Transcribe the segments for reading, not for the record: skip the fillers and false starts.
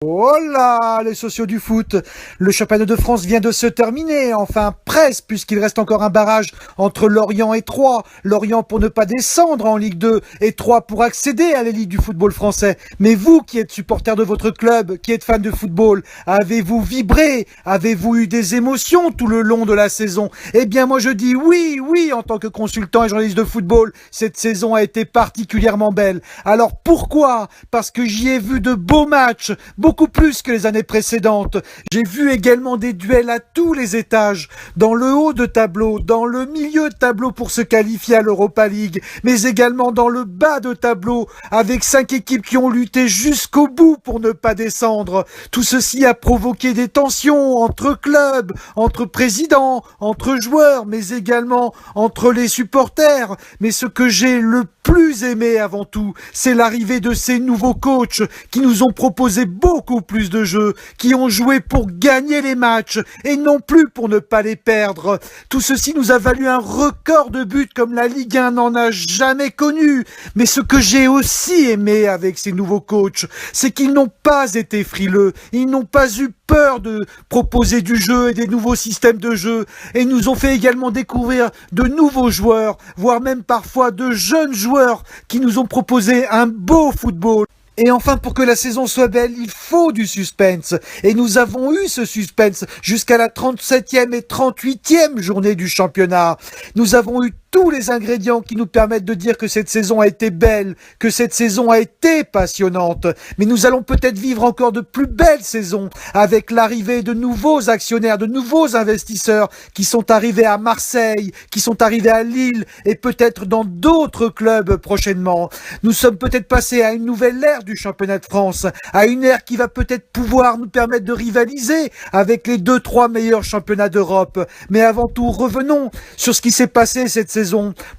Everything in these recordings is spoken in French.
Oh là, les sociaux du foot. Le championnat de France vient de se terminer, enfin presque, puisqu'il reste encore un barrage entre Lorient et Troyes. Lorient pour ne pas descendre en Ligue 2 et Troyes pour accéder à l'élite du football français. Mais vous qui êtes supporter de votre club, qui êtes fan de football, avez-vous vibré? Avez-vous eu des émotions tout le long de la saison? Eh bien moi je dis oui, oui, en tant que consultant et journaliste de football, cette saison a été particulièrement belle. Alors pourquoi? Parce que j'y ai vu de beaux matchs, beaucoup plus que les années précédentes. J'ai vu également des duels à tous les étages, dans le haut de tableau, dans le milieu de tableau pour se qualifier à l'Europa League, mais également dans le bas de tableau, avec 5 équipes qui ont lutté jusqu'au bout pour ne pas descendre. Tout ceci a provoqué des tensions entre clubs, entre présidents, entre joueurs, mais également entre les supporters. Mais ce que j'ai le plus aimé avant tout, c'est l'arrivée de ces nouveaux coachs qui nous ont proposé beaucoup plus de jeux, qui ont joué pour gagner les matchs et non plus pour ne pas les perdre. Tout ceci nous a valu un record de buts comme la Ligue 1 n'en a jamais connu. Mais ce que j'ai aussi aimé avec ces nouveaux coachs, c'est qu'ils n'ont pas été frileux, ils n'ont pas eu peur de proposer du jeu et des nouveaux systèmes de jeu, et nous ont fait également découvrir de nouveaux joueurs, voire même parfois de jeunes joueurs qui nous ont proposé un beau football. Et enfin, pour que la saison soit belle, il faut du suspense. Et nous avons eu ce suspense jusqu'à la 37e et 38e journée du championnat. Nous avons eu tous les ingrédients qui nous permettent de dire que cette saison a été belle, que cette saison a été passionnante. Mais nous allons peut-être vivre encore de plus belles saisons avec l'arrivée de nouveaux actionnaires, de nouveaux investisseurs qui sont arrivés à Marseille, qui sont arrivés à Lille et peut-être dans d'autres clubs prochainement. Nous sommes peut-être passés à une nouvelle ère du championnat de France, à une ère qui va peut-être pouvoir nous permettre de rivaliser avec les 2-3 meilleurs championnats d'Europe. Mais avant tout, revenons sur ce qui s'est passé cette saison.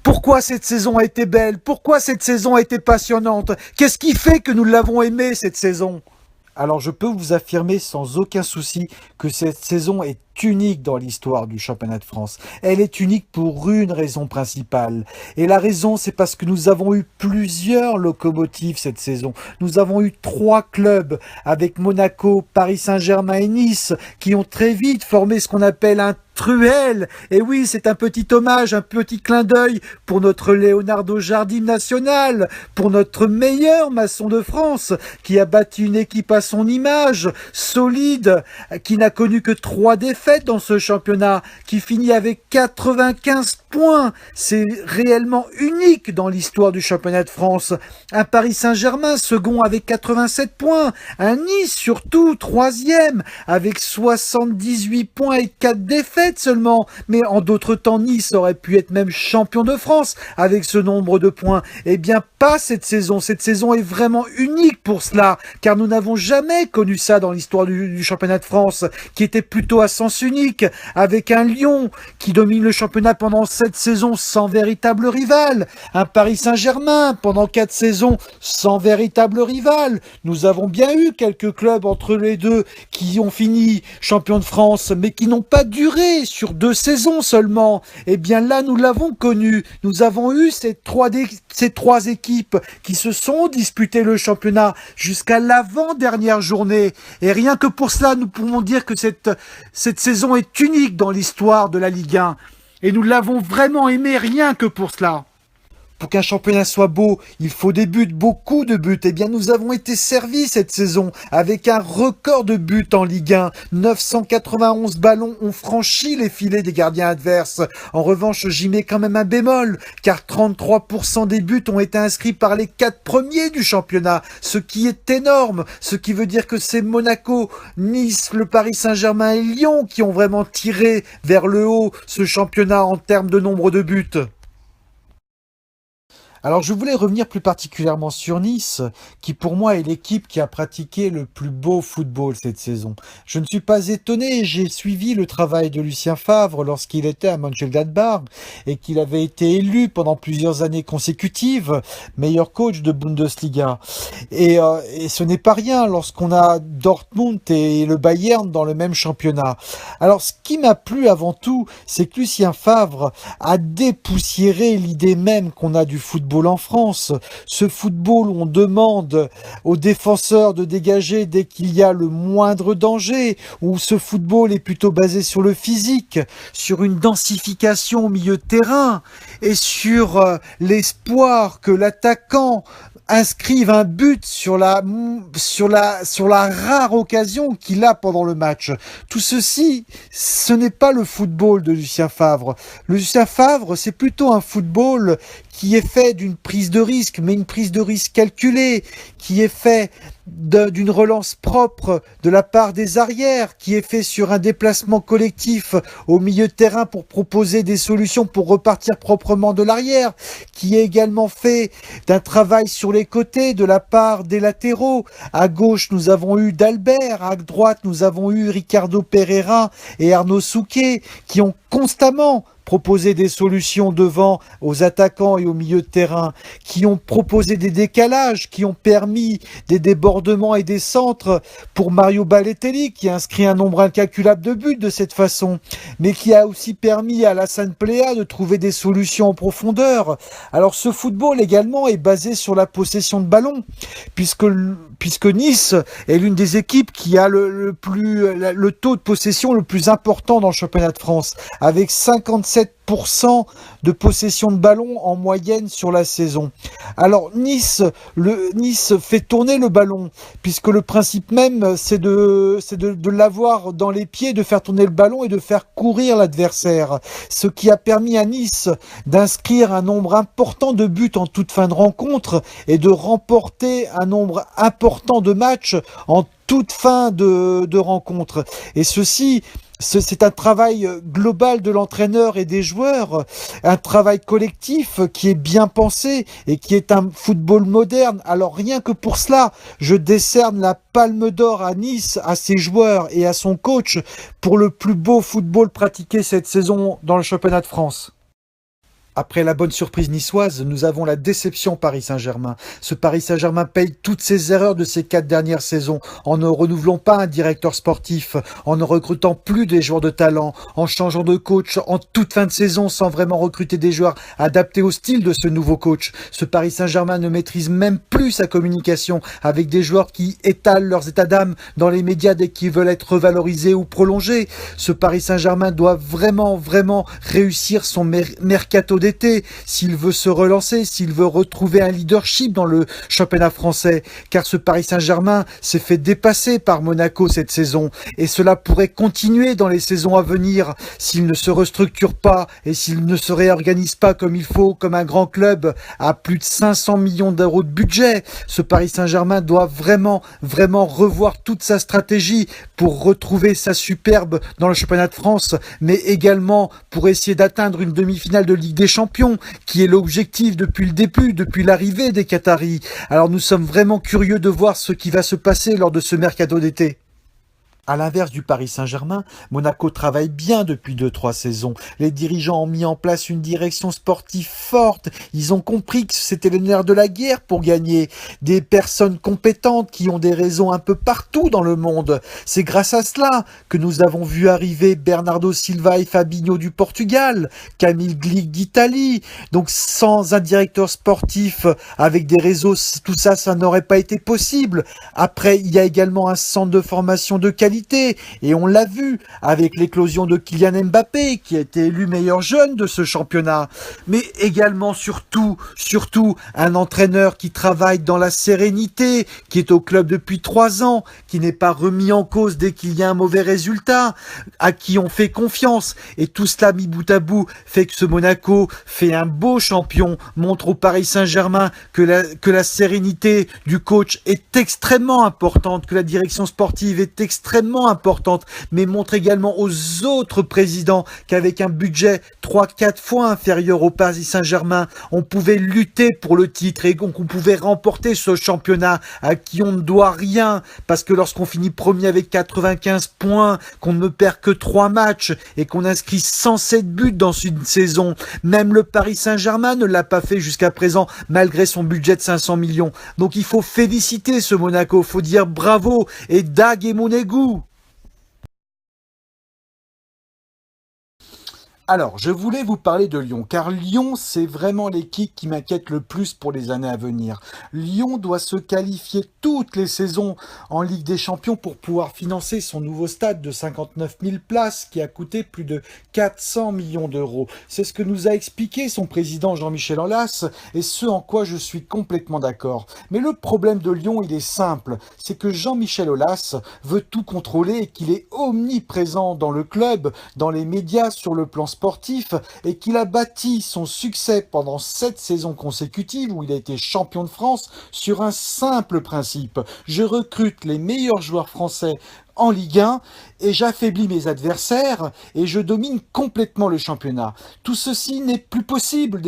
Pourquoi cette saison a été belle? Pourquoi cette saison a été passionnante? Qu'est-ce qui fait que nous l'avons aimée cette saison? Alors je peux vous affirmer sans aucun souci que cette saison est unique dans l'histoire du championnat de France. Elle est unique pour une raison principale. Et la raison, c'est parce que nous avons eu plusieurs locomotives cette saison. Nous avons eu 3 clubs avec Monaco, Paris Saint-Germain et Nice qui ont très vite formé ce qu'on appelle un truelle. Et oui, c'est un petit hommage, un petit clin d'œil pour notre Leonardo Jardim national, pour notre meilleur maçon de France, qui a bâti une équipe à son image, solide, qui n'a connu que 3 défaites dans ce championnat, qui finit avec 95 points. C'est réellement unique dans l'histoire du championnat de France. Un Paris Saint-Germain, second avec 87 points. Un Nice, surtout, troisième, avec 78 points et 4 défaites seulement. Mais en d'autres temps, Nice aurait pu être même champion de France avec ce nombre de points. Eh bien, pas cette saison. Cette saison est vraiment unique pour cela, car nous n'avons jamais connu ça dans l'histoire du championnat de France, qui était plutôt à sens unique, avec un Lyon qui domine le championnat pendant 7 saisons sans véritable rival, un Paris Saint-Germain pendant 4 saisons sans véritable rival. Nous avons bien eu quelques clubs entre les deux qui ont fini champions de France, mais qui n'ont pas duré sur 2 saisons seulement. Eh bien là, nous l'avons connu. Nous avons eu ces trois équipes qui se sont disputées le championnat jusqu'à l'avant-dernière journée. Et rien que pour cela, nous pouvons dire que cette saison est unique dans l'histoire de la Ligue 1. Et nous l'avons vraiment aimé rien que pour cela. Pour qu'un championnat soit beau, il faut des buts, beaucoup de buts. Eh bien, nous avons été servis cette saison avec un record de buts en Ligue 1. 991 ballons ont franchi les filets des gardiens adverses. En revanche, j'y mets quand même un bémol, car 33% des buts ont été inscrits par les 4 premiers du championnat, ce qui est énorme. Ce qui veut dire que c'est Monaco, Nice, le Paris Saint-Germain et Lyon qui ont vraiment tiré vers le haut ce championnat en termes de nombre de buts. Alors je voulais revenir plus particulièrement sur Nice, qui pour moi est l'équipe qui a pratiqué le plus beau football cette saison. Je ne suis pas étonné, j'ai suivi le travail de Lucien Favre lorsqu'il était à Mönchengladbach et qu'il avait été élu pendant plusieurs années consécutives meilleur coach de Bundesliga. Et ce n'est pas rien lorsqu'on a Dortmund et le Bayern dans le même championnat. Alors ce qui m'a plu avant tout, c'est que Lucien Favre a dépoussiéré l'idée même qu'on a du football football en France. Ce football où on demande aux défenseurs de dégager dès qu'il y a le moindre danger, où ce football est plutôt basé sur le physique, sur une densification au milieu de terrain et sur l'espoir que l'attaquant inscrive un but sur la rare occasion qu'il a pendant le match. Tout ceci, ce n'est pas le football de Lucien Favre. Le Lucien Favre, c'est plutôt un football qui est fait d'une prise de risque, mais une prise de risque calculée, qui est fait d'une relance propre de la part des arrières, qui est fait sur un déplacement collectif au milieu de terrain pour proposer des solutions pour repartir proprement de l'arrière, qui est également fait d'un travail sur les côtés de la part des latéraux. À gauche, nous avons eu Dalbert, à droite, nous avons eu Ricardo Pereira et Arnaud Souquet, qui ont constamment proposé des solutions devant aux attaquants et au milieu de terrain, qui ont proposé des décalages, qui ont permis des débordements et des centres pour Mario Balotelli, qui a inscrit un nombre incalculable de buts de cette façon, mais qui a aussi permis à Alassane Plea de trouver des solutions en profondeur. Alors ce football également est basé sur la possession de ballon, puisque Nice est l'une des équipes qui a le taux de possession le plus important dans le championnat de France, avec 57% de possession de ballon en moyenne sur la saison. Alors Nice fait tourner le ballon, puisque le principe même c'est de l'avoir dans les pieds, de faire tourner le ballon et de faire courir l'adversaire. Ce qui a permis à Nice d'inscrire un nombre important de buts en toute fin de rencontre et de remporter un nombre important de matchs en toute fin de rencontre. Et c'est un travail global de l'entraîneur et des joueurs, un travail collectif qui est bien pensé et qui est un football moderne. Alors rien que pour cela, je décerne la Palme d'Or à Nice, à ses joueurs et à son coach pour le plus beau football pratiqué cette saison dans le championnat de France. Après la bonne surprise niçoise, nous avons la déception Paris Saint-Germain. Ce Paris Saint-Germain paye toutes ses erreurs de ces 4 dernières saisons, en ne renouvelant pas un directeur sportif, en ne recrutant plus des joueurs de talent, en changeant de coach en toute fin de saison sans vraiment recruter des joueurs adaptés au style de ce nouveau coach. Ce Paris Saint-Germain ne maîtrise même plus sa communication avec des joueurs qui étalent leurs états d'âme dans les médias dès qu'ils veulent être revalorisés ou prolongés. Ce Paris Saint-Germain doit vraiment réussir son mercato d'été, s'il veut se relancer, s'il veut retrouver un leadership dans le championnat français, car ce Paris Saint-Germain s'est fait dépasser par Monaco cette saison, et cela pourrait continuer dans les saisons à venir s'il ne se restructure pas et s'il ne se réorganise pas comme il faut, comme un grand club à plus de 500 millions d'euros de budget. Ce Paris Saint-Germain doit vraiment revoir toute sa stratégie pour retrouver sa superbe dans le championnat de France, mais également pour essayer d'atteindre une demi-finale de Ligue des Champions, qui est l'objectif depuis le début, depuis l'arrivée des Qataris. Alors nous sommes vraiment curieux de voir ce qui va se passer lors de ce mercato d'été. À l'inverse du Paris Saint-Germain, Monaco travaille bien depuis 2-3 saisons. Les dirigeants ont mis en place une direction sportive forte. Ils ont compris que c'était le nerf de la guerre pour gagner. Des personnes compétentes qui ont des raisons un peu partout dans le monde. C'est grâce à cela que nous avons vu arriver Bernardo Silva et Fabinho du Portugal, Camille Glick d'Italie. Donc sans un directeur sportif avec des réseaux, tout ça, ça n'aurait pas été possible. Après, il y a également un centre de formation de qualité. Et on l'a vu avec l'éclosion de Kylian Mbappé, qui a été élu meilleur jeune de ce championnat. Mais également, surtout, un entraîneur qui travaille dans la sérénité, qui est au club depuis 3 ans, qui n'est pas remis en cause dès qu'il y a un mauvais résultat, à qui on fait confiance. Et tout cela mis bout à bout fait que ce Monaco fait un beau champion, montre au Paris Saint-Germain que la sérénité du coach est extrêmement importante, que la direction sportive est extrêmement importante, mais montre également aux autres présidents qu'avec un budget 3-4 fois inférieur au Paris Saint-Germain, on pouvait lutter pour le titre et qu'on pouvait remporter ce championnat à qui on ne doit rien, parce que lorsqu'on finit premier avec 95 points, qu'on ne perd que 3 matchs et qu'on inscrit 107 buts dans une saison, même le Paris Saint-Germain ne l'a pas fait jusqu'à présent malgré son budget de 500 millions. Donc il faut féliciter ce Monaco, il faut dire bravo et Dag et Monégu. Alors, je voulais vous parler de Lyon, car Lyon, c'est vraiment l'équipe qui m'inquiète le plus pour les années à venir. Lyon doit se qualifier toutes les saisons en Ligue des Champions pour pouvoir financer son nouveau stade de 59 000 places qui a coûté plus de 400 millions d'euros. C'est ce que nous a expliqué son président Jean-Michel Aulas et ce en quoi je suis complètement d'accord. Mais le problème de Lyon, il est simple, c'est que Jean-Michel Aulas veut tout contrôler et qu'il est omniprésent dans le club, dans les médias, sur le plan sportif et qu'il a bâti son succès pendant 7 saisons consécutives où il a été champion de France sur un simple principe. Je recrute les meilleurs joueurs français en Ligue 1 et j'affaiblis mes adversaires et je domine complètement le championnat. Tout ceci n'est plus possible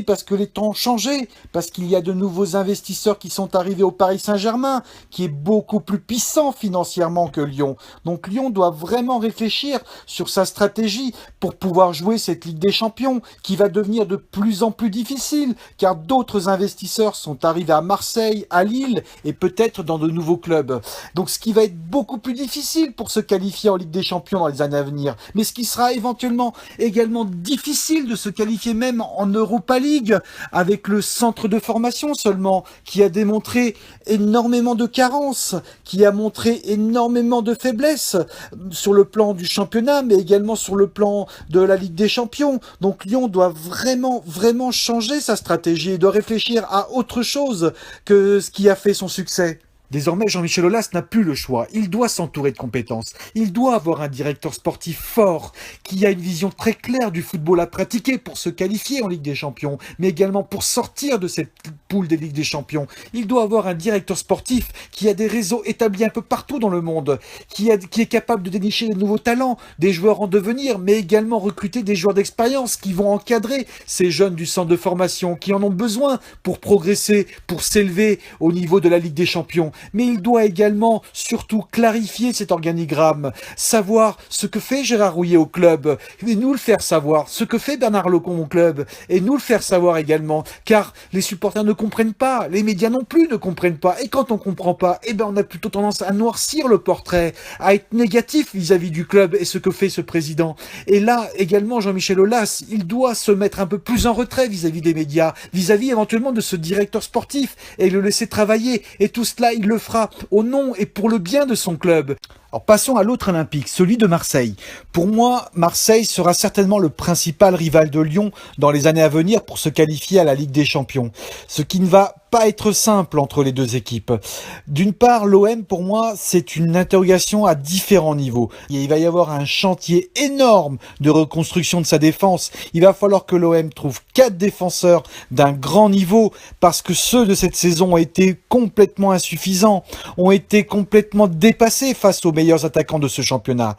parce que les temps ont changé, parce qu'il y a de nouveaux investisseurs qui sont arrivés au Paris Saint-Germain, qui est beaucoup plus puissant financièrement que Lyon. Donc Lyon doit vraiment réfléchir sur sa stratégie pour pouvoir jouer cette Ligue des Champions, qui va devenir de plus en plus difficile, car d'autres investisseurs sont arrivés à Marseille, à Lille et peut-être dans de nouveaux clubs. Donc ce qui va être beaucoup plus difficile pour se qualifier en Ligue des Champions dans les années à venir, mais ce qui sera éventuellement également difficile de se qualifier même en Europa League avec le centre de formation seulement, qui a démontré énormément de carences, qui a montré énormément de faiblesses sur le plan du championnat, mais également sur le plan de la Ligue des Champions. Donc Lyon doit vraiment changer sa stratégie et doit réfléchir à autre chose que ce qui a fait son succès. Désormais, Jean-Michel Aulas n'a plus le choix. Il doit s'entourer de compétences. Il doit avoir un directeur sportif fort, qui a une vision très claire du football à pratiquer pour se qualifier en Ligue des Champions, mais également pour sortir de cette poule des Ligues des Champions. Il doit avoir un directeur sportif qui a des réseaux établis un peu partout dans le monde, qui est capable de dénicher de nouveaux talents, des joueurs en devenir, mais également recruter des joueurs d'expérience qui vont encadrer ces jeunes du centre de formation, qui en ont besoin pour progresser, pour s'élever au niveau de la Ligue des Champions. Mais il doit également, surtout, clarifier cet organigramme, savoir ce que fait Gérard Rouillet au club, et nous le faire savoir, ce que fait Bernard Lecombe au club, et nous le faire savoir également, car les supporters ne comprennent pas, les médias non plus ne comprennent pas, et quand on comprend pas, on a plutôt tendance à noircir le portrait, à être négatif vis-à-vis du club et ce que fait ce président. Et là, également, Jean-Michel Aulas, il doit se mettre un peu plus en retrait vis-à-vis des médias, vis-à-vis éventuellement de ce directeur sportif, et le laisser travailler, et tout cela, il le fera au nom et pour le bien de son club. Alors passons à l'autre olympique, celui de Marseille. Pour moi, Marseille sera certainement le principal rival de Lyon dans les années à venir pour se qualifier à la Ligue des Champions. Ce qui ne va pas être simple entre les deux équipes. D'une part, l'OM, pour moi, c'est une interrogation à différents niveaux. Il va y avoir un chantier énorme de reconstruction de sa défense. Il va falloir que l'OM trouve 4 défenseurs d'un grand niveau parce que ceux de cette saison ont été complètement insuffisants, ont été complètement dépassés face aux meilleurs attaquants de ce championnat.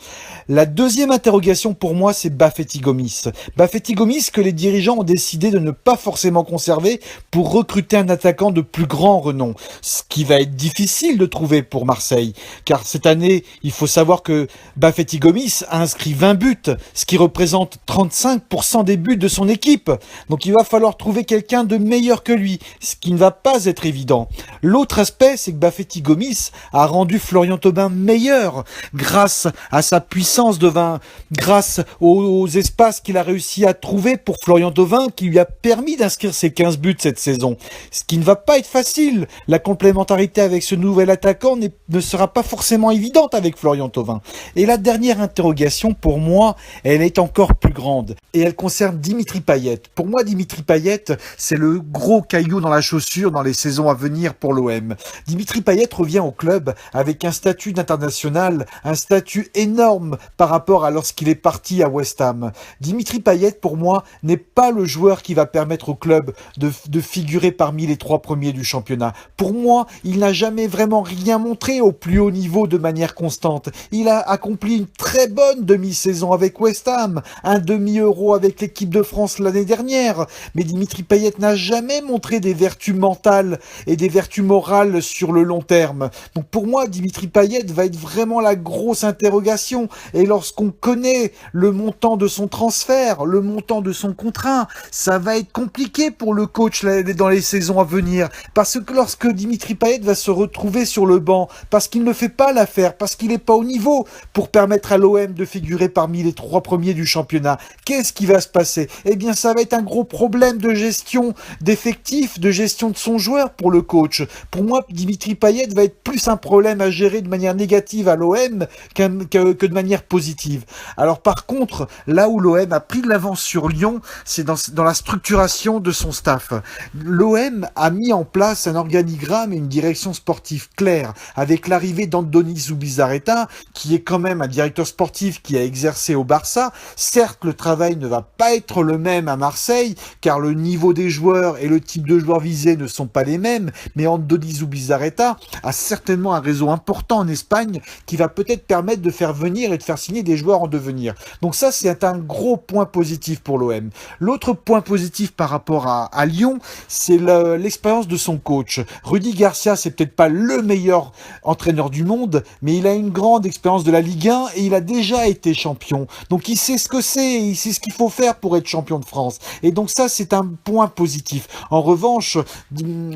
La deuxième interrogation pour moi, c'est Baféty-Gomis. Baféty-Gomis que les dirigeants ont décidé de ne pas forcément conserver pour recruter un attaquant de plus grand renom. Ce qui va être difficile de trouver pour Marseille. Car cette année, il faut savoir que Baféty-Gomis a inscrit 20 buts, ce qui représente 35% des buts de son équipe. Donc il va falloir trouver quelqu'un de meilleur que lui, ce qui ne va pas être évident. L'autre aspect, c'est que Baféty-Gomis a rendu Florian Thauvin meilleur grâce à sa puissance de vin, grâce aux espaces qu'il a réussi à trouver pour Florian Thauvin qui lui a permis d'inscrire ses 15 buts cette saison. Ce qui ne va pas être facile. La complémentarité avec ce nouvel attaquant ne sera pas forcément évidente avec Florian Thauvin. Et la dernière interrogation, pour moi, elle est encore plus grande. Et elle concerne Dimitri Payet. Pour moi, Dimitri Payet, c'est le gros caillou dans la chaussure dans les saisons à venir pour l'OM. Dimitri Payet revient au club avec un statut d'international, un statut énorme par rapport à lorsqu'il est parti à West Ham. Dimitri Payet, pour moi, n'est pas le joueur qui va permettre au club de figurer parmi les 3 premiers du championnat. Pour moi, il n'a jamais vraiment rien montré au plus haut niveau de manière constante. Il a accompli une très bonne demi-saison avec West Ham, un demi-euro avec l'équipe de France l'année dernière, mais Dimitri Payet n'a jamais montré des vertus mentales et des vertus morales sur le long terme. Donc pour moi, Dimitri Payet va être vraiment vraiment la grosse interrogation. Et lorsqu'on connaît le montant de son transfert, le montant de son contrat, ça va être compliqué pour le coach dans les saisons à venir. Parce que lorsque Dimitri Payet va se retrouver sur le banc, parce qu'il ne fait pas l'affaire, parce qu'il n'est pas au niveau pour permettre à l'OM de figurer parmi les 3 premiers du championnat, qu'est-ce qui va se passer? Eh bien, ça va être un gros problème de gestion d'effectifs, de gestion de son joueur pour le coach. Pour moi, Dimitri Payet va être plus un problème à gérer de manière négative à l'OM que de manière positive. Alors par contre, là où l'OM a pris de l'avance sur Lyon, c'est dans la structuration de son staff. L'OM a mis en place un organigramme et une direction sportive claire, avec l'arrivée d'Andoni Zubizarreta, qui est quand même un directeur sportif qui a exercé au Barça. Certes, le travail ne va pas être le même à Marseille, car le niveau des joueurs et le type de joueurs visés ne sont pas les mêmes, mais Andoni Zubizarreta a certainement un réseau important en Espagne qui va peut-être permettre de faire venir et de faire signer des joueurs en devenir. Donc ça, c'est un gros point positif pour l'OM. L'autre point positif par rapport à Lyon, c'est l'expérience de son coach. Rudy Garcia, c'est peut-être pas le meilleur entraîneur du monde, mais il a une grande expérience de la Ligue 1 et il a déjà été champion. Donc il sait ce que c'est, il sait ce qu'il faut faire pour être champion de France. Et donc ça, c'est un point positif. En revanche,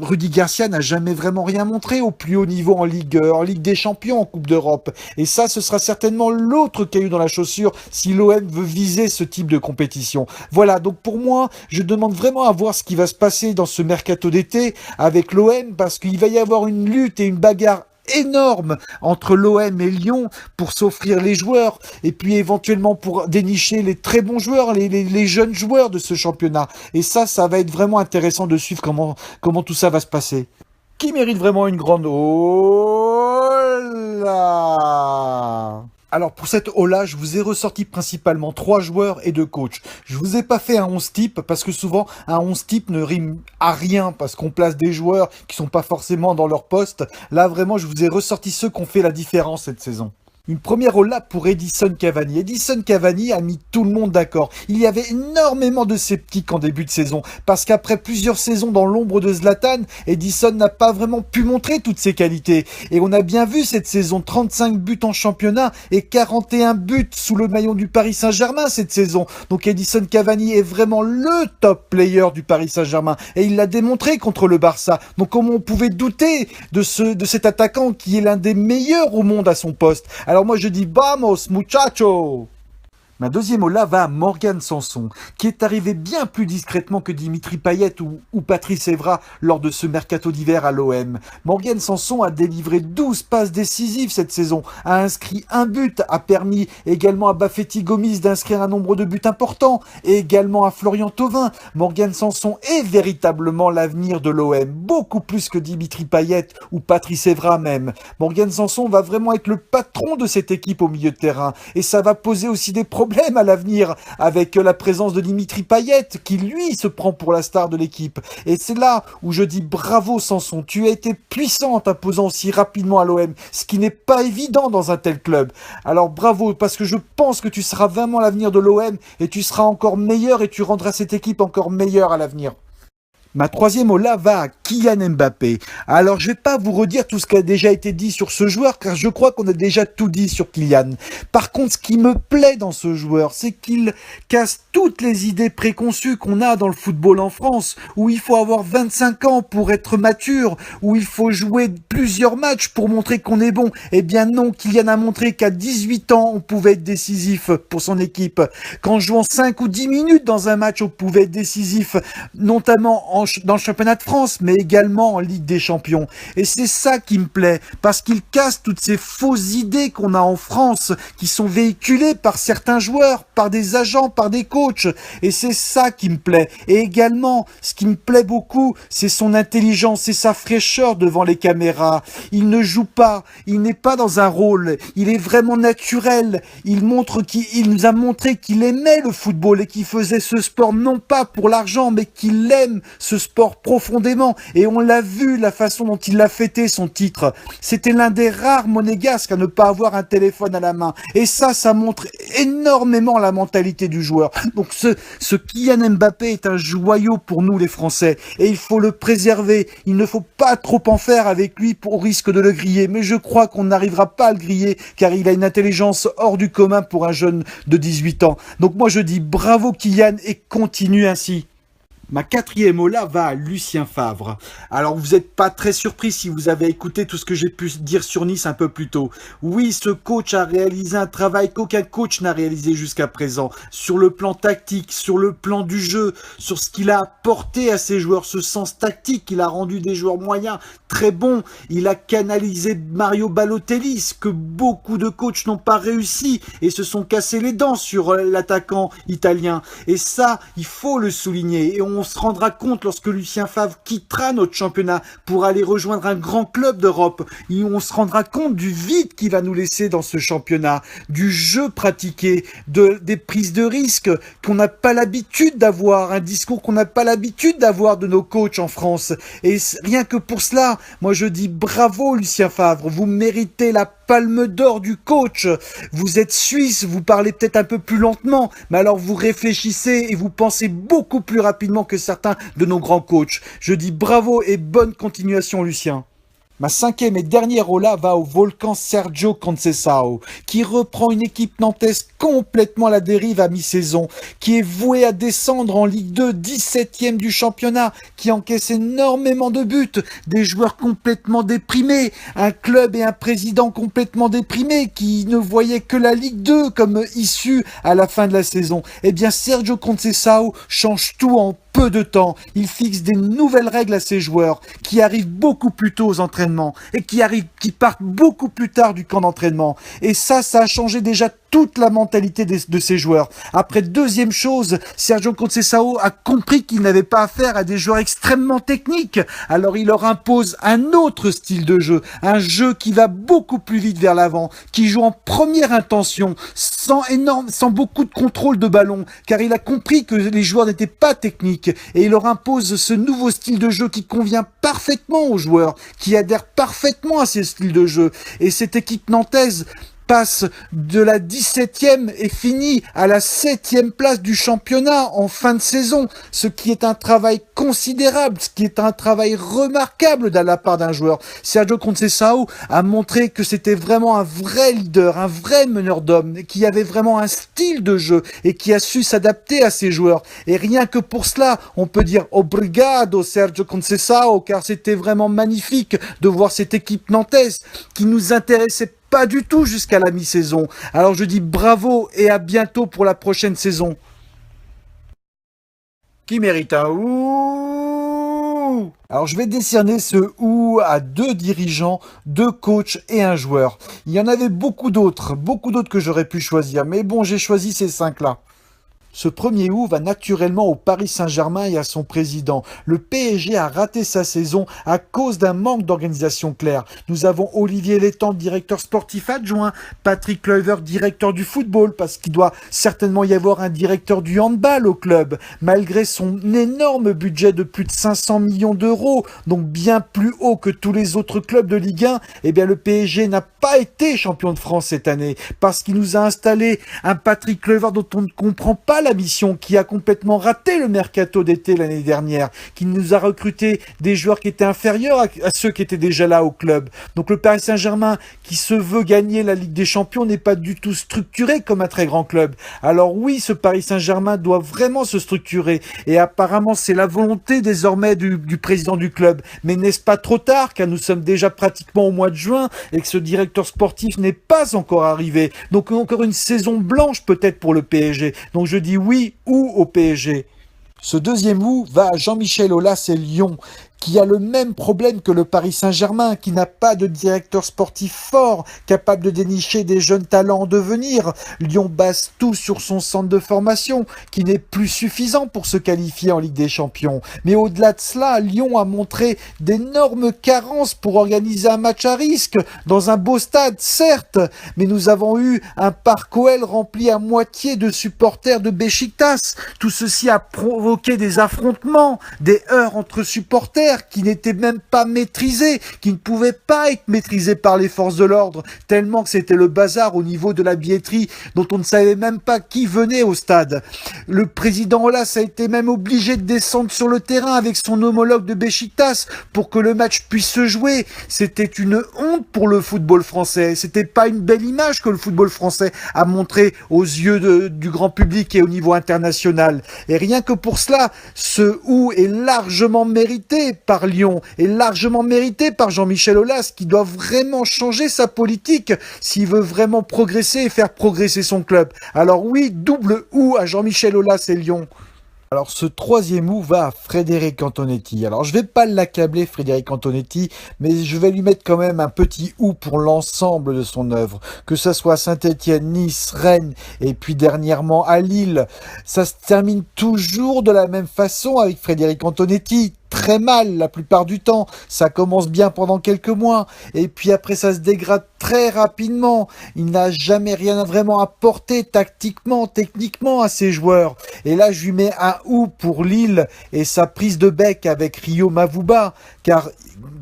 Rudy Garcia n'a jamais vraiment rien montré au plus haut niveau en Ligue des Champions, en Coupe d'Europe. Et ça, ce sera certainement l'autre caillou dans la chaussure si l'OM veut viser ce type de compétition. Voilà, donc pour moi, je demande vraiment à voir ce qui va se passer dans ce mercato d'été avec l'OM, parce qu'il va y avoir une lutte et une bagarre énorme entre l'OM et Lyon pour s'offrir les joueurs et puis éventuellement pour dénicher les très bons joueurs, les jeunes joueurs de ce championnat. Et ça va être vraiment intéressant de suivre comment tout ça va se passer. Qui mérite vraiment une grande hola? Alors pour cette hola, je vous ai ressorti principalement 3 joueurs et 2 coachs. Je vous ai pas fait un 11 type parce que souvent un 11 type ne rime à rien parce qu'on place des joueurs qui sont pas forcément dans leur poste. Là vraiment, je vous ai ressorti ceux qui ont fait la différence cette saison. Une première hola pour Edinson Cavani. Edinson Cavani a mis tout le monde d'accord. Il y avait énormément de sceptiques en début de saison, parce qu'après plusieurs saisons dans l'ombre de Zlatan, Edinson n'a pas vraiment pu montrer toutes ses qualités. Et on a bien vu cette saison, 35 buts en championnat et 41 buts sous le maillot du Paris Saint-Germain cette saison. Donc Edinson Cavani est vraiment le top player du Paris Saint-Germain. Et il l'a démontré contre le Barça. Donc comment on pouvait douter de cet attaquant qui est l'un des meilleurs au monde à son poste? Alors moi je dis vamos muchacho! Ma deuxième hola va à Morgan Sanson, qui est arrivé bien plus discrètement que Dimitri Payet ou Patrice Evra lors de ce mercato d'hiver à l'OM. Morgan Sanson a délivré 12 passes décisives cette saison, a inscrit un but, a permis également à Baféty Gomis d'inscrire un nombre de buts importants, et également à Florian Thauvin. Morgan Sanson est véritablement l'avenir de l'OM, beaucoup plus que Dimitri Payet ou Patrice Evra même. Morgan Sanson va vraiment être le patron de cette équipe au milieu de terrain, et ça va poser aussi des problèmes à l'avenir avec la présence de Dimitri Payet qui lui se prend pour la star de l'équipe. Et c'est là où je dis bravo Sanson, tu as été puissant en t'imposant aussi rapidement à l'OM, ce qui n'est pas évident dans un tel club. Alors bravo, parce que je pense que tu seras vraiment l'avenir de l'OM et tu seras encore meilleur et tu rendras cette équipe encore meilleure à l'avenir. Ma troisième hola va à Kylian Mbappé. Alors je vais pas vous redire tout ce qui a déjà été dit sur ce joueur, car je crois qu'on a déjà tout dit sur Kylian. Par contre, ce qui me plaît dans ce joueur, c'est qu'il casse toutes les idées préconçues qu'on a dans le football en France, où il faut avoir 25 ans pour être mature, où il faut jouer plusieurs matchs pour montrer qu'on est bon. Eh bien non, Kylian a montré qu'à 18 ans, on pouvait être décisif pour son équipe. Qu'en jouant 5 ou 10 minutes dans un match, on pouvait être décisif, notamment dans le championnat de France, mais également en Ligue des Champions. Et c'est ça qui me plaît, parce qu'il casse toutes ces fausses idées qu'on a en France, qui sont véhiculées par certains joueurs, par des agents, par des coachs. Et c'est ça qui me plaît. Et également, ce qui me plaît beaucoup, c'est son intelligence et sa fraîcheur devant les caméras. Il ne joue pas, il n'est pas dans un rôle, il est vraiment naturel. Il nous a montré qu'il aimait le football et qu'il faisait ce sport non pas pour l'argent, mais qu'il aime ce ce sport profondément. Et on l'a vu, la façon dont il a fêté son titre. C'était l'un des rares monégasques à ne pas avoir un téléphone à la main. Et ça montre énormément la mentalité du joueur. Donc ce Kylian Mbappé est un joyau pour nous les Français. Et il faut le préserver. Il ne faut pas trop en faire avec lui au risque de le griller. Mais je crois qu'on n'arrivera pas à le griller car il a une intelligence hors du commun pour un jeune de 18 ans. Donc moi je dis bravo Kylian et continue ainsi. Ma quatrième ola va à Lucien Favre. Alors vous n'êtes pas très surpris si vous avez écouté tout ce que j'ai pu dire sur Nice un peu plus tôt. Oui, ce coach a réalisé un travail qu'aucun coach n'a réalisé jusqu'à présent. Sur le plan tactique, sur le plan du jeu, sur ce qu'il a apporté à ses joueurs, ce sens tactique, il a rendu des joueurs moyens très bons. Il a canalisé Mario Balotelli, ce que beaucoup de coachs n'ont pas réussi et se sont cassés les dents sur l'attaquant italien. Et ça, il faut le souligner. Et on se rendra compte lorsque Lucien Favre quittera notre championnat pour aller rejoindre un grand club d'Europe. Et on se rendra compte du vide qu'il va nous laisser dans ce championnat, du jeu pratiqué, des prises de risques qu'on n'a pas l'habitude d'avoir, un discours qu'on n'a pas l'habitude d'avoir de nos coachs en France. Et rien que pour cela, moi je dis bravo Lucien Favre, vous méritez la palme d'or du coach. Vous êtes suisse, vous parlez peut-être un peu plus lentement, mais alors vous réfléchissez et vous pensez beaucoup plus rapidement que certains de nos grands coachs. Je dis bravo et bonne continuation Lucien. Ma cinquième et dernière ola va au volcan Sergio Conceição, qui reprend une équipe nantaise complètement à la dérive à mi-saison, qui est vouée à descendre en Ligue 2, 17e du championnat, qui encaisse énormément de buts, des joueurs complètement déprimés, un club et un président complètement déprimés, qui ne voyaient que la Ligue 2 comme issue à la fin de la saison. Eh bien, Sergio Conceição change tout en peu de temps. Il fixe des nouvelles règles à ses joueurs qui arrivent beaucoup plus tôt aux entraînements et qui partent beaucoup plus tard du camp d'entraînement. Et ça a changé déjà toute la mentalité de ses joueurs. Après, deuxième chose, Sergio Conceição a compris qu'il n'avait pas affaire à des joueurs extrêmement techniques. Alors il leur impose un autre style de jeu, un jeu qui va beaucoup plus vite vers l'avant, qui joue en première intention, sans beaucoup de contrôle de ballon, car il a compris que les joueurs n'étaient pas techniques et il leur impose ce nouveau style de jeu qui convient parfaitement aux joueurs, qui adhèrent parfaitement à ces styles de jeu. Et cette équipe nantaise passe de la 17e et finit à la 7e place du championnat en fin de saison, ce qui est un travail considérable, ce qui est un travail remarquable de la part d'un joueur. Sergio Conceição a montré que c'était vraiment un vrai leader, un vrai meneur d'hommes, qui avait vraiment un style de jeu et qui a su s'adapter à ses joueurs. Et rien que pour cela, on peut dire obrigado Sergio Conceição, car c'était vraiment magnifique de voir cette équipe nantaise qui nous intéressait pas du tout jusqu'à la mi-saison. Alors je dis bravo et à bientôt pour la prochaine saison. Qui mérite un ouh? Alors je vais décerner ce ouh à 2 dirigeants, 2 coachs et un joueur. Il y en avait beaucoup d'autres que j'aurais pu choisir. Mais bon, j'ai choisi ces 5-là. Ce premier ouh va naturellement au Paris Saint-Germain et à son président. Le PSG a raté sa saison à cause d'un manque d'organisation claire. Nous avons Olivier Létang, directeur sportif adjoint, Patrick Kluivert, directeur du football, parce qu'il doit certainement y avoir un directeur du handball au club. Malgré son énorme budget de plus de 500 millions d'euros, donc bien plus haut que tous les autres clubs de Ligue 1, eh bien le PSG n'a pas été champion de France cette année, parce qu'il nous a installé un Patrick Kluivert dont on ne comprend pas la mission, qui a complètement raté le mercato d'été l'année dernière, qui nous a recruté des joueurs qui étaient inférieurs à ceux qui étaient déjà là au club. Donc le Paris Saint-Germain, qui se veut gagner la Ligue des Champions, n'est pas du tout structuré comme un très grand club. Alors oui, ce Paris Saint-Germain doit vraiment se structurer, et apparemment c'est la volonté désormais du président du club. Mais n'est-ce pas trop tard, car nous sommes déjà pratiquement au mois de juin, et que ce directeur sportif n'est pas encore arrivé. Donc encore une saison blanche peut-être pour le PSG. Donc je dis oui ou au PSG. Ce deuxième ou va à Jean-Michel Aulas et Lyon, qui a le même problème que le Paris Saint-Germain, qui n'a pas de directeur sportif fort, capable de dénicher des jeunes talents en devenir. Lyon base tout sur son centre de formation, qui n'est plus suffisant pour se qualifier en Ligue des Champions. Mais au-delà de cela, Lyon a montré d'énormes carences pour organiser un match à risque, dans un beau stade, certes, mais nous avons eu un parc OL rempli à moitié de supporters de Beşiktaş. Tout ceci a provoqué des affrontements, des heurts entre supporters qui n'étaient même pas maîtrisés, qui ne pouvaient pas être maîtrisés par les forces de l'ordre, tellement que c'était le bazar au niveau de la billetterie, dont on ne savait même pas qui venait au stade. Le président Olas a été même obligé de descendre sur le terrain avec son homologue de Beşiktaş pour que le match puisse se jouer. C'était une honte pour le football français. C'était pas une belle image que le football français a montré aux yeux du grand public et au niveau international. Et rien que pour cela, ce ou est largement mérité par Lyon, est largement mérité par Jean-Michel Aulas, qui doit vraiment changer sa politique s'il veut vraiment progresser et faire progresser son club. Alors oui, double ou à Jean-Michel Aulas et Lyon. Alors ce troisième ou va à Frédéric Antonetti. Alors je vais pas l'accabler Frédéric Antonetti, mais je vais lui mettre quand même un petit ou pour l'ensemble de son œuvre. Que ça soit Saint-Étienne, Nice, Rennes et puis dernièrement à Lille, ça se termine toujours de la même façon avec Frédéric Antonetti. Très mal la plupart du temps, ça commence bien pendant quelques mois et puis après ça se dégrade très rapidement. Il n'a jamais rien vraiment apporté tactiquement, techniquement à ses joueurs. Et là je lui mets un ou pour Lille et sa prise de bec avec Rio Mavuba, car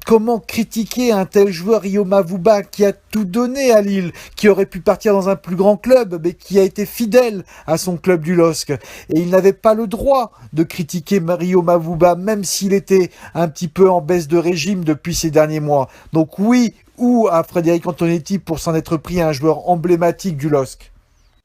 comment critiquer un tel joueur, Rio Mavuba, qui a tout donné à Lille, qui aurait pu partir dans un plus grand club, mais qui a été fidèle à son club du LOSC. Et il n'avait pas le droit de critiquer Rio Mavuba, même s'il était un petit peu en baisse de régime depuis ces derniers mois. Donc oui, ou à Frédéric Antonetti pour s'en être pris à un joueur emblématique du LOSC.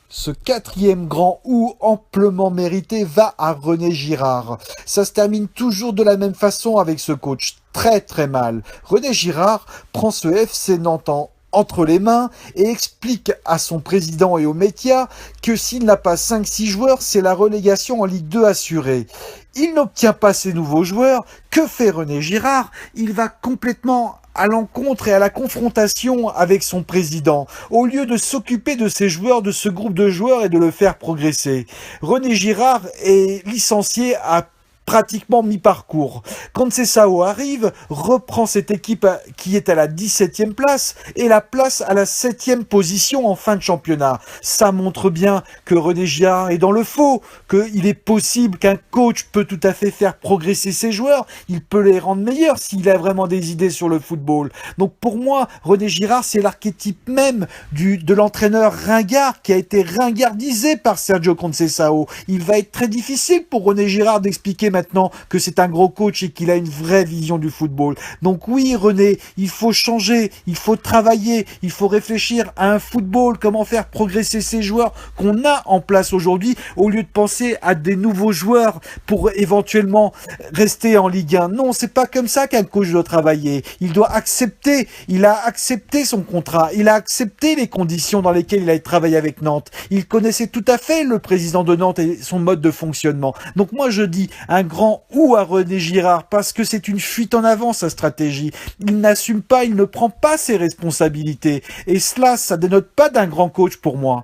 Ce quatrième grand ou amplement mérité va à René Girard. Ça se termine toujours de la même façon avec ce coach. Très très mal. René Girard prend ce FC Nantes entre les mains et explique à son président et aux médias que s'il n'a pas 5-6 joueurs, c'est la relégation en Ligue 2 assurée. Il n'obtient pas ces nouveaux joueurs. Que fait René Girard? Il va complètement à l'encontre et à la confrontation avec son président, au lieu de s'occuper de ces joueurs, de ce groupe de joueurs et de le faire progresser. René Girard est licencié à pratiquement mi-parcours. Conceição arrive, reprend cette équipe qui est à la 17e place et la place à la 7e position en fin de championnat. Ça montre bien que René Girard est dans le faux, qu'il est possible qu'un coach peut tout à fait faire progresser ses joueurs, il peut les rendre meilleurs s'il a vraiment des idées sur le football. Donc pour moi, René Girard, c'est l'archétype même de l'entraîneur ringard qui a été ringardisé par Sergio Conceição. Il va être très difficile pour René Girard d'expliquer maintenant que c'est un gros coach et qu'il a une vraie vision du football. Donc oui, René, il faut changer, il faut travailler, il faut réfléchir à un football, comment faire progresser ces joueurs qu'on a en place aujourd'hui, au lieu de penser à des nouveaux joueurs pour éventuellement rester en Ligue 1. Non, c'est pas comme ça qu'un coach doit travailler. Il doit accepter, il a accepté son contrat, il a accepté les conditions dans lesquelles il a travaillé avec Nantes. Il connaissait tout à fait le président de Nantes et son mode de fonctionnement. Donc moi je dis, un grand ou à René Girard, parce que c'est une fuite en avant sa stratégie. Il n'assume pas, il ne prend pas ses responsabilités. Et cela, ça dénote pas d'un grand coach pour moi.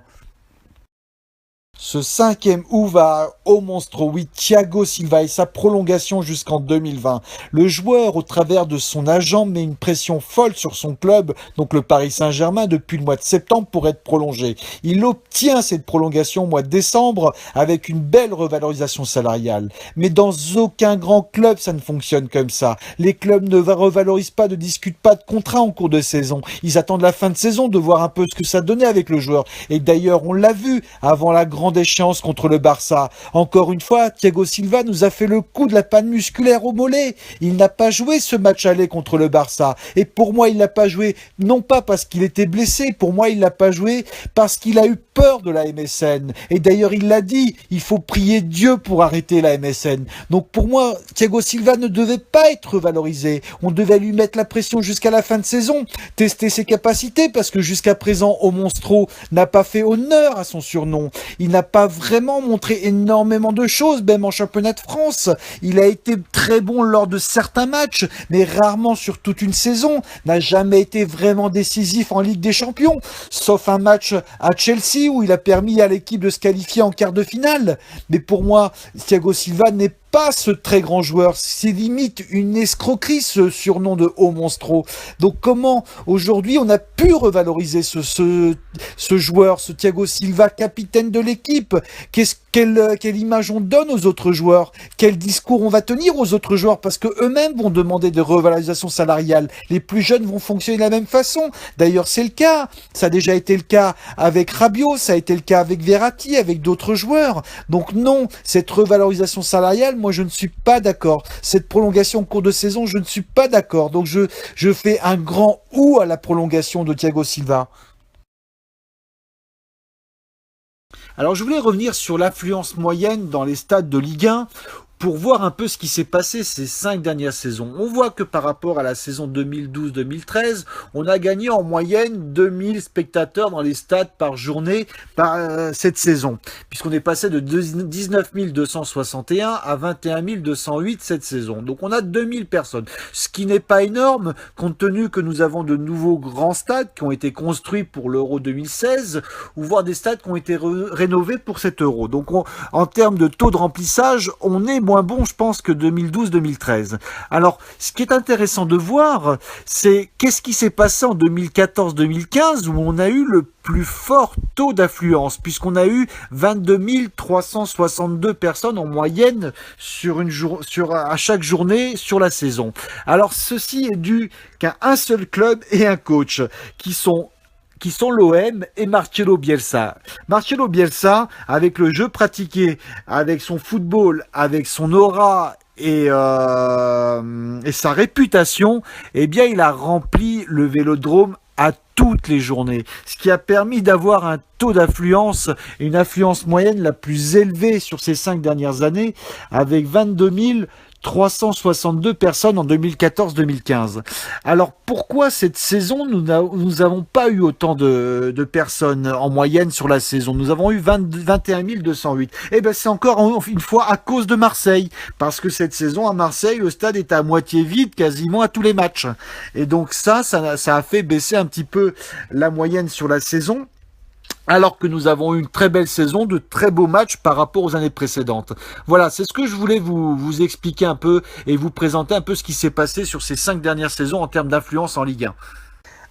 Ce cinquième ou va au monstre, oui, Thiago Silva et sa prolongation jusqu'en 2020. Le joueur, au travers de son agent, met une pression folle sur son club, donc le Paris Saint-Germain, depuis le mois de septembre pour être prolongé. Il obtient cette prolongation au mois de décembre avec une belle revalorisation salariale. Mais dans aucun grand club, ça ne fonctionne comme ça. Les clubs ne revalorisent pas, ne discutent pas de contrat en cours de saison. Ils attendent la fin de saison de voir un peu ce que ça donnait avec le joueur. Et d'ailleurs, on l'a vu avant la grande échéance contre le Barça. Encore une fois, Thiago Silva nous a fait le coup de la panne musculaire au mollet. Il n'a pas joué ce match aller contre le Barça. Et pour moi, il n'a pas joué, non pas parce qu'il était blessé, pour moi, il n'a pas joué parce qu'il a eu peur de la MSN. Et d'ailleurs, il l'a dit, il faut prier Dieu pour arrêter la MSN. Donc pour moi, Thiago Silva ne devait pas être valorisé. On devait lui mettre la pression jusqu'à la fin de saison, tester ses capacités, parce que jusqu'à présent, O Monstro n'a pas fait honneur à son surnom. Il n'a n'a pas vraiment montré énormément de choses, même en championnat de France. Il a été très bon lors de certains matchs, mais rarement sur toute une saison. N'a jamais été vraiment décisif en Ligue des Champions, sauf un match à Chelsea où il a permis à l'équipe de se qualifier en quart de finale. Mais pour moi, Thiago Silva n'est pas ce très grand joueur, c'est limite une escroquerie ce surnom de Haut Monstro. Donc comment aujourd'hui on a pu revaloriser ce joueur, ce Thiago Silva, capitaine de l'équipe? Quelle image on donne aux autres joueurs? Quel discours on va tenir aux autres joueurs? Parce que eux-mêmes vont demander des revalorisations salariales. Les plus jeunes vont fonctionner de la même façon. D'ailleurs, c'est le cas. Ça a déjà été le cas avec Rabiot, ça a été le cas avec Verratti, avec d'autres joueurs. Donc non, cette revalorisation salariale, moi je ne suis pas d'accord. Cette prolongation en cours de saison, je ne suis pas d'accord. Donc je fais un grand ou à la prolongation de Thiago Silva. Alors je voulais revenir sur l'affluence moyenne dans les stades de Ligue 1 pour voir un peu ce qui s'est passé ces 5 dernières saisons. On voit que par rapport à la saison 2012-2013, on a gagné en moyenne 2000 spectateurs dans les stades par journée par cette saison, puisqu'on est passé de 19 261 à 21 208 cette saison. Donc on a 2000 personnes, ce qui n'est pas énorme compte tenu que nous avons de nouveaux grands stades qui ont été construits pour l'Euro 2016 ou voire des stades qui ont été rénovés pour cet Euro. Donc en termes de taux de remplissage, on est moins bon, je pense, que 2012-2013. Alors, ce qui est intéressant de voir, c'est qu'est-ce qui s'est passé en 2014-2015 où on a eu le plus fort taux d'affluence, puisqu'on a eu 22 362 personnes en moyenne à chaque journée sur la saison. Alors, ceci est dû qu'à un seul club et un coach, qui sont l'OM et Marcelo Bielsa. Marcelo Bielsa, avec le jeu pratiqué, avec son football, avec son aura et sa réputation, eh bien, il a rempli le Vélodrome à toutes les journées, ce qui a permis d'avoir un taux d'affluence et une affluence moyenne la plus élevée sur ces 5 dernières années, avec 22 362 personnes en 2014-2015. Alors pourquoi cette saison nous n'avons pas eu autant de personnes en moyenne sur la saison? Nous avons eu 21 208. Eh bien c'est encore une fois à cause de Marseille, parce que cette saison à Marseille le stade est à moitié vide quasiment à tous les matchs. Et donc ça a fait baisser un petit peu la moyenne sur la saison, alors que nous avons eu une très belle saison, de très beaux matchs par rapport aux années précédentes. Voilà, c'est ce que je voulais vous expliquer un peu et vous présenter un peu ce qui s'est passé sur ces 5 dernières saisons en termes d'influence en Ligue 1.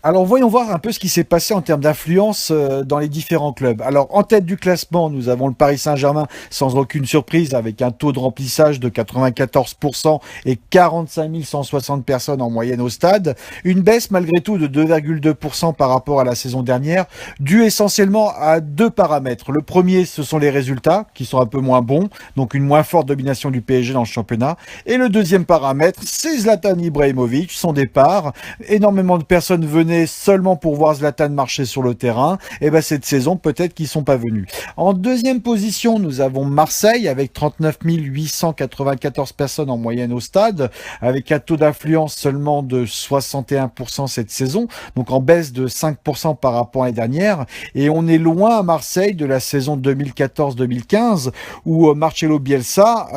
Alors voyons voir un peu ce qui s'est passé en termes d'influence dans les différents clubs. Alors en tête du classement, nous avons le Paris Saint-Germain sans aucune surprise avec un taux de remplissage de 94% et 45 160 personnes en moyenne au stade. Une baisse malgré tout de 2,2% par rapport à la saison dernière, due essentiellement à 2 paramètres. Le premier, ce sont les résultats qui sont un peu moins bons, donc une moins forte domination du PSG dans le championnat. Et le deuxième paramètre, c'est Zlatan Ibrahimovic, son départ. Énormément de personnes venaient seulement pour voir Zlatan marcher sur le terrain, et ben cette saison peut-être qu'ils sont pas venus. En deuxième position, nous avons Marseille avec 39 894 personnes en moyenne au stade, avec un taux d'affluence seulement de 61% cette saison, donc en baisse de 5% par rapport à l'année dernière, et on est loin à Marseille de la saison 2014-2015 où Marcelo Bielsa,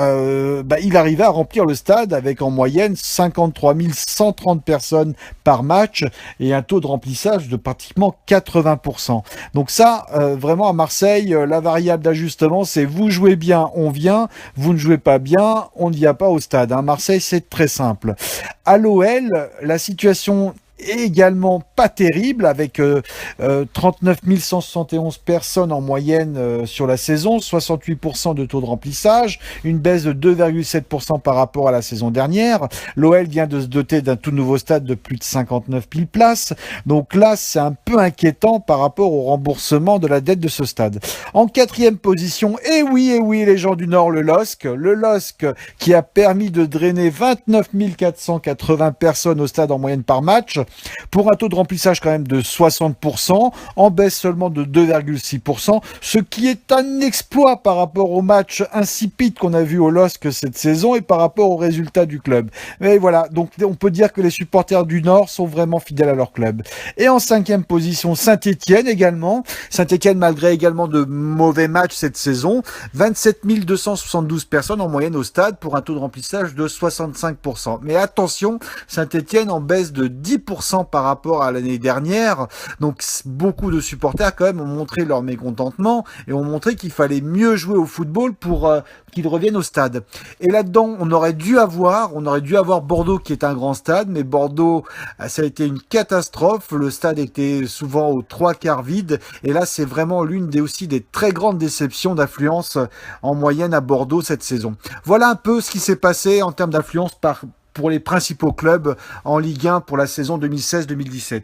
il arrivait à remplir le stade avec en moyenne 53 130 personnes par match et un taux de remplissage de pratiquement 80%. Donc ça, vraiment à Marseille, la variable d'ajustement, c'est vous jouez bien, on vient, vous ne jouez pas bien, on ne vient pas au stade. Marseille, c'est très simple. À l'OL, la situation également pas terrible avec 39 171 personnes en moyenne sur la saison, 68% de taux de remplissage, une baisse de 2,7% par rapport à la saison dernière. L'OL vient de se doter d'un tout nouveau stade de plus de 59 000 places, donc là c'est un peu inquiétant par rapport au remboursement de la dette de ce stade. En quatrième position, et oui les gens du Nord, le LOSC qui a permis de drainer 29 480 personnes au stade en moyenne par match, pour un taux de remplissage quand même de 60%, en baisse seulement de 2,6%, ce qui est un exploit par rapport au match insipide qu'on a vu au LOSC cette saison et par rapport aux résultats du club. Mais voilà, donc on peut dire que les supporters du Nord sont vraiment fidèles à leur club. Et en 5e position, Saint-Étienne également. Saint-Étienne, malgré également de mauvais matchs cette saison, 27 272 personnes en moyenne au stade pour un taux de remplissage de 65%. Mais attention, Saint-Étienne en baisse de 10% par rapport à l'année dernière. Donc beaucoup de supporters quand même ont montré leur mécontentement et ont montré qu'il fallait mieux jouer au football pour qu'ils reviennent au stade. Et là-dedans, on aurait dû avoir Bordeaux qui est un grand stade, mais Bordeaux, ça a été une catastrophe. Le stade était souvent aux 3/4 vide. Et là, c'est vraiment l'une des très grandes déceptions d'affluence en moyenne à Bordeaux cette saison. Voilà un peu ce qui s'est passé en termes d'affluence pour les principaux clubs en Ligue 1 pour la saison 2016-2017.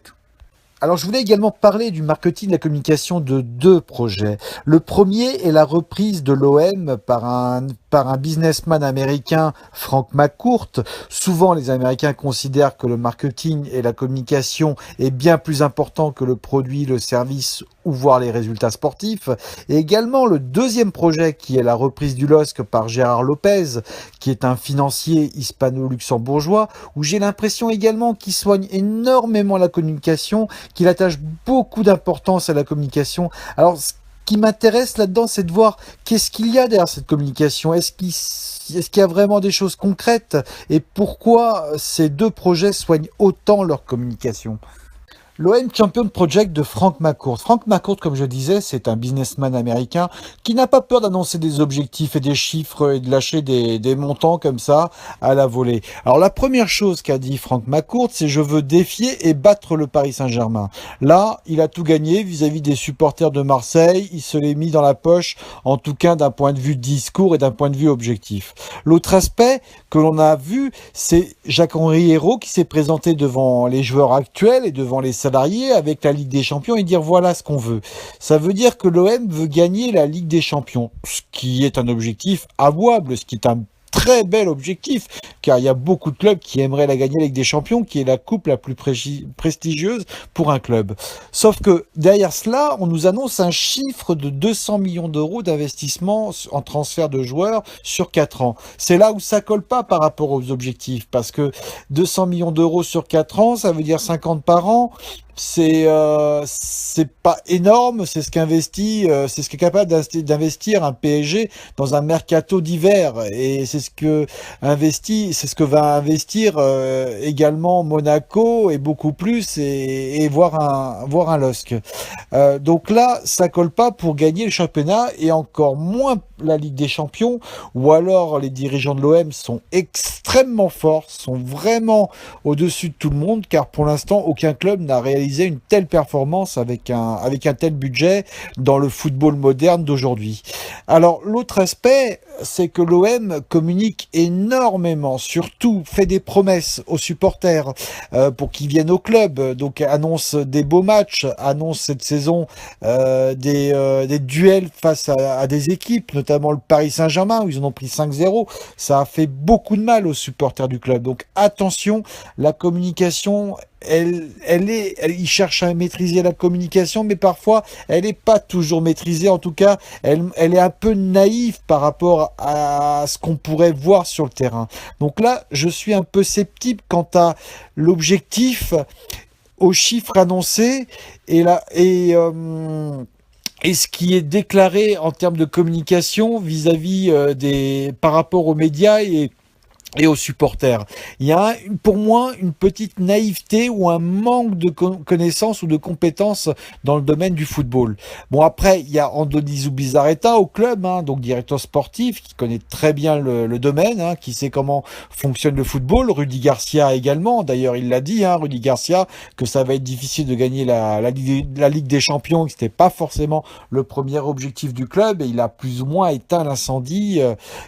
Alors, je voulais également parler du marketing et de la communication de 2 projets. Le premier est la reprise de l'OM par un businessman américain, Frank McCourt. Souvent, les Américains considèrent que le marketing et la communication est bien plus important que le produit, le service ou voir les résultats sportifs. Et également, le deuxième projet qui est la reprise du LOSC par Gérard Lopez, qui est un financier hispano-luxembourgeois, où j'ai l'impression également qu'il soigne énormément la communication, qu'il attache beaucoup d'importance à la communication. Alors, ce qui m'intéresse là-dedans, c'est de voir qu'est-ce qu'il y a derrière cette communication. Est-ce qu'il y a vraiment des choses concrètes et pourquoi ces 2 projets soignent autant leur communication? L'OM Champion Project de Frank McCourt. Frank McCourt, comme je disais, c'est un businessman américain qui n'a pas peur d'annoncer des objectifs et des chiffres et de lâcher des montants comme ça à la volée. Alors la première chose qu'a dit Frank McCourt, c'est: je veux défier et battre le Paris Saint-Germain. Là, il a tout gagné vis-à-vis des supporters de Marseille. Il se l'est mis dans la poche, en tout cas d'un point de vue discours et d'un point de vue objectif. L'autre aspect que l'on a vu, c'est Jacques-Henri Hérault qui s'est présenté devant les joueurs actuels et devant les salariés avec la Ligue des Champions et dire voilà ce qu'on veut. Ça veut dire que l'OM veut gagner la Ligue des Champions, ce qui est un objectif avouable, ce qui est un très bel objectif, car il y a beaucoup de clubs qui aimeraient la gagner, la Ligue des Champions, qui est la coupe la plus prestigieuse pour un club. Sauf que derrière cela, on nous annonce un chiffre de 200 millions d'euros d'investissement en transfert de joueurs sur 4 ans. C'est là où ça colle pas par rapport aux objectifs, parce que 200 millions d'euros sur 4 ans, ça veut dire 50 par an. C'est pas énorme, c'est ce c'est ce qui est capable d'investir un PSG dans un mercato d'hiver, et c'est ce que va investir également Monaco et beaucoup plus, et voir un LOSC. Donc là, ça colle pas pour gagner le championnat et encore moins la Ligue des Champions, ou alors les dirigeants de l'OM sont extrêmement forts, sont vraiment au-dessus de tout le monde, car pour l'instant, aucun club n'a réalisé une telle performance avec un tel budget dans le football moderne d'aujourd'hui. Alors, l'autre aspect, c'est que l'OM communique énormément, surtout fait des promesses aux supporters pour qu'ils viennent au club, donc annonce des beaux matchs, annonce cette saison des duels face à des équipes, notamment le Paris Saint-Germain, où ils en ont pris 5-0. Ça a fait beaucoup de mal aux supporters du club. Donc attention, la communication, ils cherchent à maîtriser la communication, mais parfois elle n'est pas toujours maîtrisée. En tout cas, elle est un peu naïve par rapport à ce qu'on pourrait voir sur le terrain. Donc là, je suis un peu sceptique quant à l'objectif, aux chiffres annoncés et ce qui est déclaré en termes de communication vis-à-vis par rapport aux médias et aux supporters. Il y a pour moi une petite naïveté ou un manque de connaissances ou de compétences dans le domaine du football. Bon, après, il y a Andoni Zubizarreta au club, donc directeur sportif, qui connaît très bien le domaine, qui sait comment fonctionne le football. Rudy Garcia également, d'ailleurs il l'a dit, Rudy Garcia, que ça va être difficile de gagner la Ligue des Champions, que c'était pas forcément le premier objectif du club, et il a plus ou moins éteint l'incendie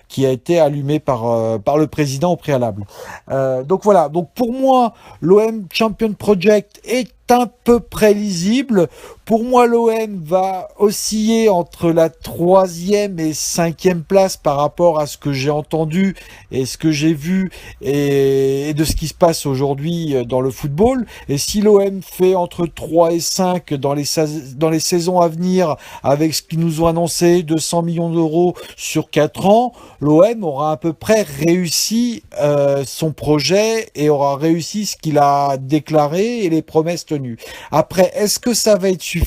qui a été allumé par le président au préalable. Donc voilà, donc pour moi, l'OM Champion Project est un peu près lisible. Pour moi, l'OM va osciller entre la 3e et 5e place par rapport à ce que j'ai entendu et ce que j'ai vu et de ce qui se passe aujourd'hui dans le football. Et si l'OM fait entre 3 et 5 dans les saisons à venir, avec ce qu'ils nous ont annoncé, 200 millions d'euros sur 4 ans, l'OM aura à peu près réussi son projet et aura réussi ce qu'il a déclaré et les promesses tenues. Après, est-ce que ça va être suffisant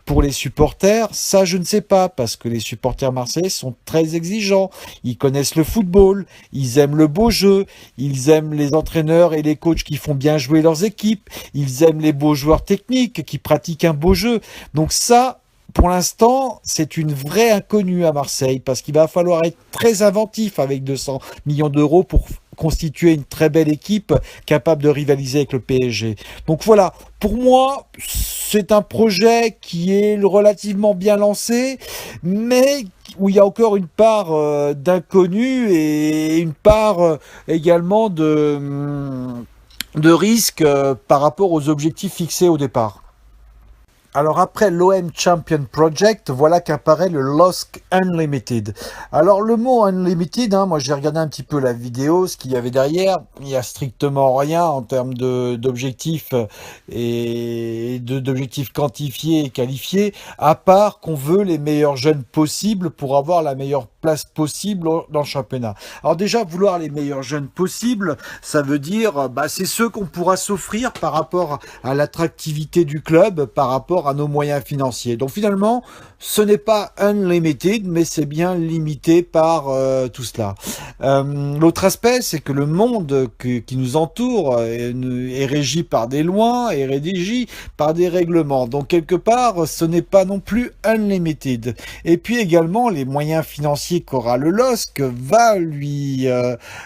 pour les supporters? Ça, je ne sais pas, parce que les supporters marseillais sont très exigeants. Ils connaissent le football, ils aiment le beau jeu, ils aiment les entraîneurs et les coachs qui font bien jouer leurs équipes, ils aiment les beaux joueurs techniques qui pratiquent un beau jeu. Donc ça, pour l'instant, c'est une vraie inconnue à Marseille, parce qu'il va falloir être très inventif avec 200 millions d'euros pour constituer une très belle équipe capable de rivaliser avec le PSG. Donc voilà, pour moi, c'est un projet qui est relativement bien lancé, mais où il y a encore une part d'inconnu et une part également de risque par rapport aux objectifs fixés au départ. Alors après l'OM Champion Project, voilà qu'apparaît le LOSC Unlimited. Alors le mot Unlimited, moi j'ai regardé un petit peu la vidéo, ce qu'il y avait derrière, il n'y a strictement rien en termes d'objectifs et d'objectifs quantifiés et qualifiés, à part qu'on veut les meilleurs jeunes possibles pour avoir la meilleure place possible dans le championnat. Alors déjà, vouloir les meilleurs jeunes possibles, ça veut dire, c'est ceux qu'on pourra s'offrir par rapport à l'attractivité du club, par rapport à nos moyens financiers. Donc finalement, ce n'est pas unlimited, mais c'est bien limité par tout cela. L'autre aspect, c'est que le monde qui nous entoure est régi par des lois, est régi par des règlements. Donc quelque part, ce n'est pas non plus unlimited. Et puis également, les moyens financiers qu'aura le LOSC va lui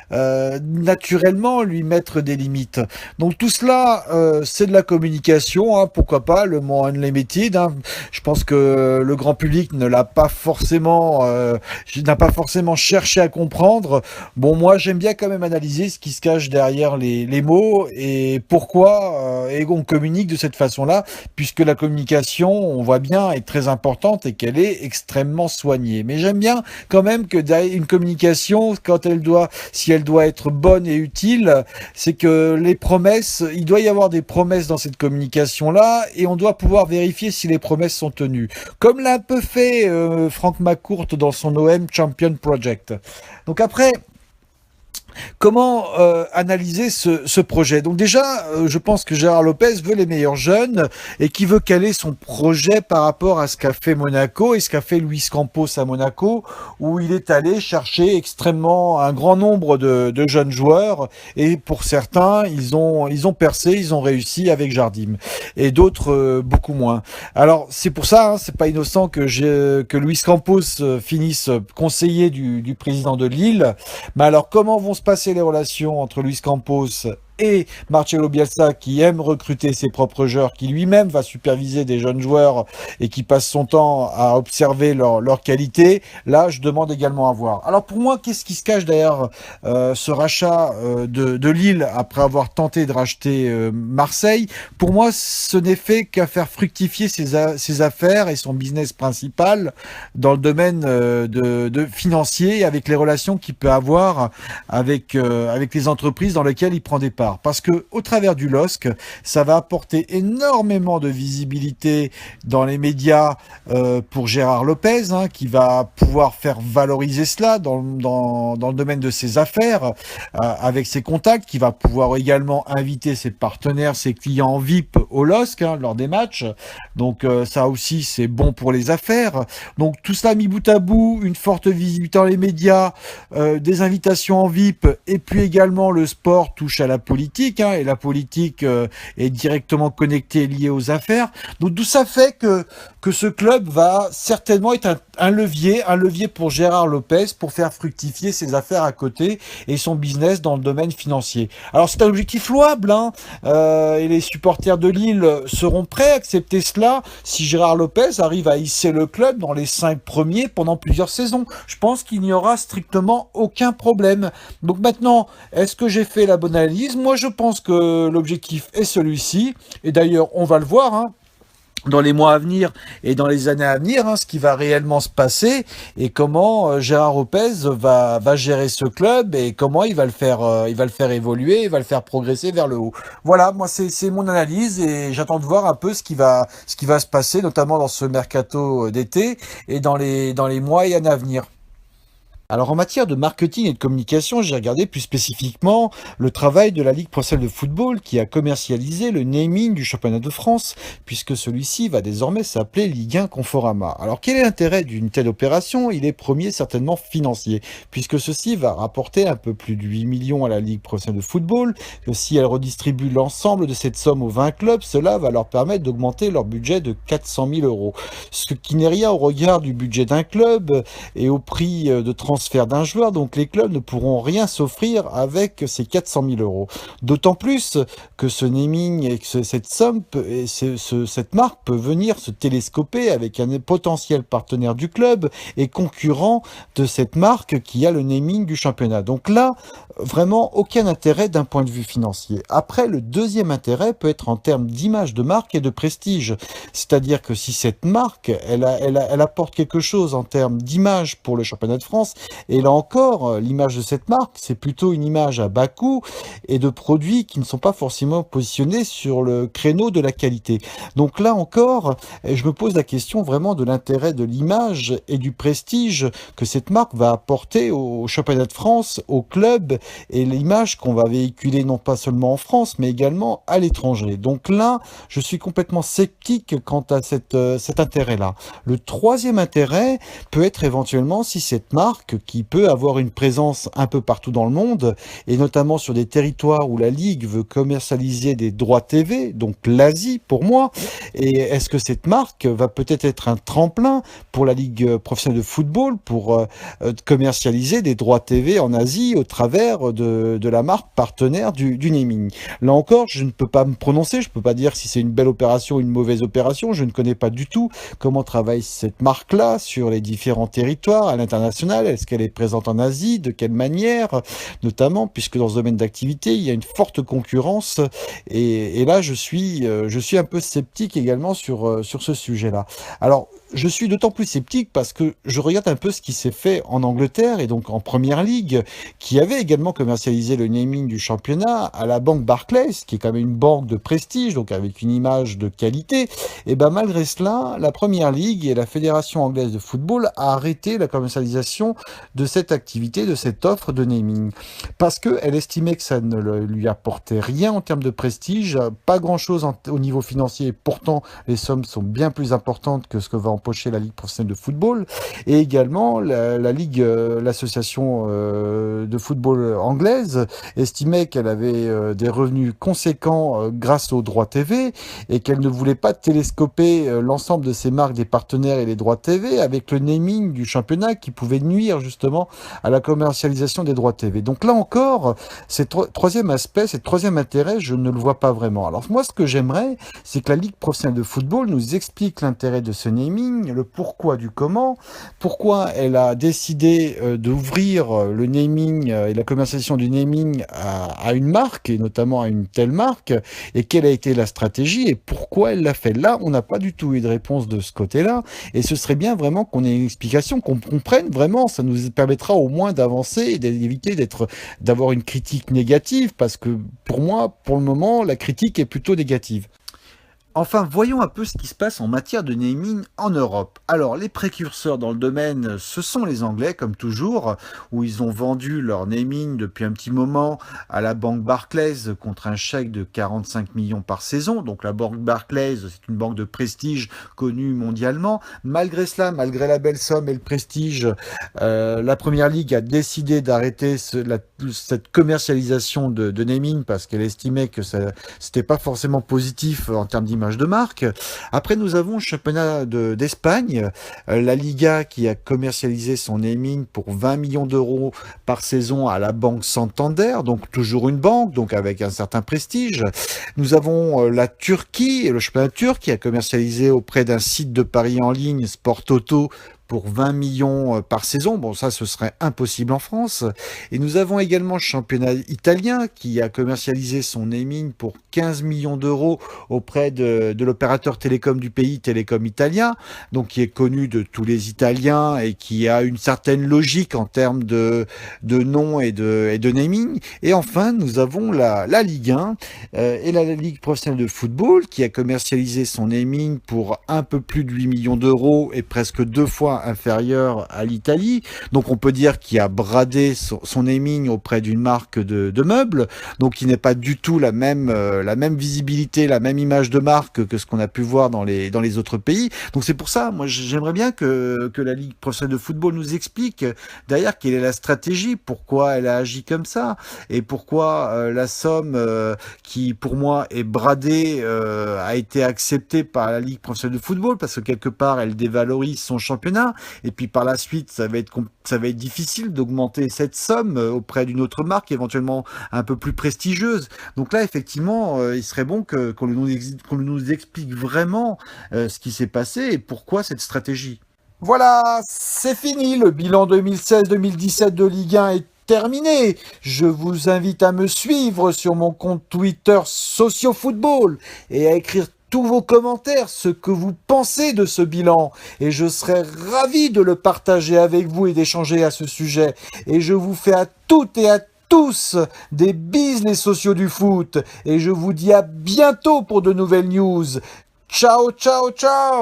naturellement lui mettre des limites. Donc tout cela, c'est de la communication, pourquoi pas le mot unlimited. Je pense que le grand public n'a pas forcément cherché à comprendre. Bon, moi j'aime bien quand même analyser ce qui se cache derrière les mots et pourquoi et on communique de cette façon-là, puisque la communication, on voit bien, est très importante et qu'elle est extrêmement soignée. Mais j'aime bien quand même que une communication, si elle doit être bonne et utile, c'est que les promesses, il doit y avoir des promesses dans cette communication-là et on doit pouvoir vérifier si les promesses sont tenues. Comme l'a un peu fait Franck McCourt dans son OM Champion Project. Donc après, comment analyser ce projet? Donc déjà, je pense que Gérard Lopez veut les meilleurs jeunes et qui veut caler son projet par rapport à ce qu'a fait Monaco et ce qu'a fait Luis Campos à Monaco, où il est allé chercher extrêmement un grand nombre de jeunes joueurs et pour certains, ils ont percé, ils ont réussi avec Jardim et d'autres beaucoup moins. Alors c'est pour ça, c'est pas innocent que Luis Campos finisse conseiller du président de Lille. Mais alors comment vont se passer les relations entre Luis Campos et Marcelo Bielsa, qui aime recruter ses propres joueurs, qui lui-même va superviser des jeunes joueurs et qui passe son temps à observer leur qualité, là je demande également à voir. Alors pour moi, qu'est-ce qui se cache derrière ce rachat de Lille après avoir tenté de racheter Marseille? Pour moi, ce n'est fait qu'à faire fructifier ses affaires et son business principal dans le domaine de financier, avec les relations qu'il peut avoir avec les entreprises dans lesquelles il prend des parts. Parce que au travers du LOSC, ça va apporter énormément de visibilité dans les médias pour Gérard Lopez, qui va pouvoir faire valoriser cela dans le domaine de ses affaires, avec ses contacts, qui va pouvoir également inviter ses partenaires, ses clients VIP au LOSC lors des matchs. Donc ça aussi, c'est bon pour les affaires. Donc tout cela mis bout à bout, une forte visibilité dans les médias, des invitations en VIP, et puis également le sport touche à la politique, et la politique est directement connectée et liée aux affaires. Donc tout ça fait que ce club va certainement être un levier pour Gérard Lopez pour faire fructifier ses affaires à côté et son business dans le domaine financier. Alors c'est un objectif louable, et les supporters de Lille seront prêts à accepter cela si Gérard Lopez arrive à hisser le club dans les 5 premiers pendant plusieurs saisons. Je pense qu'il n'y aura strictement aucun problème. Donc maintenant, est-ce que j'ai fait la bonne analyse? Moi, je pense que l'objectif est celui-ci. Et d'ailleurs, on va le voir, dans les mois à venir et dans les années à venir, ce qui va réellement se passer et comment Gérard Lopez va gérer ce club et comment il va le faire évoluer, il va le faire progresser vers le haut. Voilà, moi c'est mon analyse et j'attends de voir un peu ce qui va se passer, notamment dans ce mercato d'été et dans les mois et années à venir. Alors en matière de marketing et de communication, j'ai regardé plus spécifiquement le travail de la Ligue professionnelle de football qui a commercialisé le naming du championnat de France, puisque celui-ci va désormais s'appeler Ligue 1 Conforama. Alors quel est l'intérêt d'une telle opération? Il est premier certainement financier, puisque ceci va rapporter un peu plus de 8 millions à la Ligue professionnelle de football, que si elle redistribue l'ensemble de cette somme aux 20 clubs, cela va leur permettre d'augmenter leur budget de 400 000 euros. Ce qui n'est rien au regard du budget d'un club et au prix de transfert d'un joueur, donc les clubs ne pourront rien s'offrir avec ces 400 000 euros. D'autant plus que ce naming et que cette somme, cette marque peut venir se télescoper avec un potentiel partenaire du club et concurrent de cette marque qui a le naming du championnat. Donc là, vraiment aucun intérêt d'un point de vue financier. Après, le deuxième intérêt peut être en termes d'image de marque et de prestige. C'est-à-dire que si cette marque, elle apporte quelque chose en termes d'image pour le championnat de France, et là encore, l'image de cette marque, c'est plutôt une image à bas coût et de produits qui ne sont pas forcément positionnés sur le créneau de la qualité. Donc là encore, je me pose la question vraiment de l'intérêt de l'image et du prestige que cette marque va apporter au championnat de France, au club, et l'image qu'on va véhiculer non pas seulement en France, mais également à l'étranger. Donc là, je suis complètement sceptique quant à cet intérêt-là. Le troisième intérêt peut être éventuellement si cette marque, qui peut avoir une présence un peu partout dans le monde, et notamment sur des territoires où la Ligue veut commercialiser des droits TV, donc l'Asie pour moi, et est-ce que cette marque va peut-être être un tremplin pour la Ligue professionnelle de football pour commercialiser des droits TV en Asie au travers de la marque partenaire du naming. Là encore, je ne peux pas me prononcer, je ne peux pas dire si c'est une belle opération ou une mauvaise opération, je ne connais pas du tout comment travaille cette marque-là sur les différents territoires à l'international, est-ce qu'elle est présente en Asie, de quelle manière, notamment puisque dans ce domaine d'activité, il y a une forte concurrence et là, je suis un peu sceptique également sur ce sujet-là. Alors, je suis d'autant plus sceptique parce que je regarde un peu ce qui s'est fait en Angleterre et donc en Première Ligue, qui avait également commercialisé le naming du championnat à la banque Barclays, qui est quand même une banque de prestige, donc avec une image de qualité. Et ben malgré cela, la Première Ligue et la Fédération anglaise de football a arrêté la commercialisation de cette activité, de cette offre de naming, parce qu'elle estimait que ça ne lui apportait rien en termes de prestige, pas grand-chose au niveau financier. Pourtant, les sommes sont bien plus importantes que ce que va empocher la Ligue professionnelle de football, et également la Ligue, l'association de football anglaise estimait qu'elle avait des revenus conséquents grâce aux droits TV et qu'elle ne voulait pas télescoper l'ensemble de ses marques, des partenaires et les droits TV avec le naming du championnat qui pouvait nuire justement à la commercialisation des droits TV. Donc là encore, c'est troisième aspect, c'est troisième intérêt, je ne le vois pas vraiment. Alors moi, ce que j'aimerais, c'est que la Ligue professionnelle de football nous explique l'intérêt de ce naming, le pourquoi du comment, pourquoi elle a décidé d'ouvrir le naming et la commercialisation du naming à une marque, et notamment à une telle marque, et quelle a été la stratégie, et pourquoi elle l'a fait. Là, on n'a pas du tout eu de réponse de ce côté-là, et ce serait bien vraiment qu'on ait une explication, qu'on comprenne vraiment, ça nous permettra au moins d'avancer et d'éviter d'avoir une critique négative, parce que pour moi, pour le moment, la critique est plutôt négative. Enfin, voyons un peu ce qui se passe en matière de naming en Europe. Alors, les précurseurs dans le domaine, ce sont les Anglais, comme toujours, où ils ont vendu leur naming depuis un petit moment à la banque Barclays contre un chèque de 45 millions par saison. Donc, la banque Barclays, c'est une banque de prestige connue mondialement. Malgré cela, malgré la belle somme et le prestige, la Première Ligue a décidé d'arrêter cette commercialisation de naming parce qu'elle estimait que c'était pas forcément positif en termes d'image de marque. Après, nous avons le championnat d'Espagne, la Liga qui a commercialisé son naming pour 20 millions d'euros par saison à la banque Santander, donc toujours une banque, donc avec un certain prestige. Nous avons la Turquie, le championnat turc qui a commercialisé auprès d'un site de paris en ligne, Sport Toto, pour 20 millions par saison. Bon, ça, ce serait impossible en France. Et nous avons également le championnat italien qui a commercialisé son naming pour 15 millions d'euros auprès de l'opérateur télécom du pays, Telecom Italia, donc qui est connu de tous les Italiens et qui a une certaine logique en termes de nom et de naming. Et enfin, nous avons la Ligue 1 et la Ligue professionnelle de football qui a commercialisé son naming pour un peu plus de 8 millions d'euros et presque 2 fois inférieur à l'Italie. Donc on peut dire qu'il a bradé son naming auprès d'une marque de meubles, donc qui n'est pas du tout la même visibilité, la même image de marque que ce qu'on a pu voir dans les autres pays. Donc c'est pour ça, moi j'aimerais bien que la Ligue professionnelle de football nous explique derrière quelle est la stratégie, pourquoi elle a agi comme ça, et pourquoi la somme qui pour moi est bradée a été acceptée par la Ligue professionnelle de football, parce que quelque part elle dévalorise son championnat, et puis par la suite ça va être difficile d'augmenter cette somme auprès d'une autre marque éventuellement un peu plus prestigieuse. Donc là effectivement il serait bon qu'on nous explique vraiment ce qui s'est passé et pourquoi cette stratégie. Voilà, c'est fini, le bilan 2016-2017 de Ligue 1 est terminé. Je vous invite à me suivre sur mon compte Twitter SocioFootball et à écrire tous vos commentaires, ce que vous pensez de ce bilan. Et je serai ravi de le partager avec vous et d'échanger à ce sujet. Et je vous fais à toutes et à tous des bises les socios du foot. Et je vous dis à bientôt pour de nouvelles news. Ciao, ciao, ciao!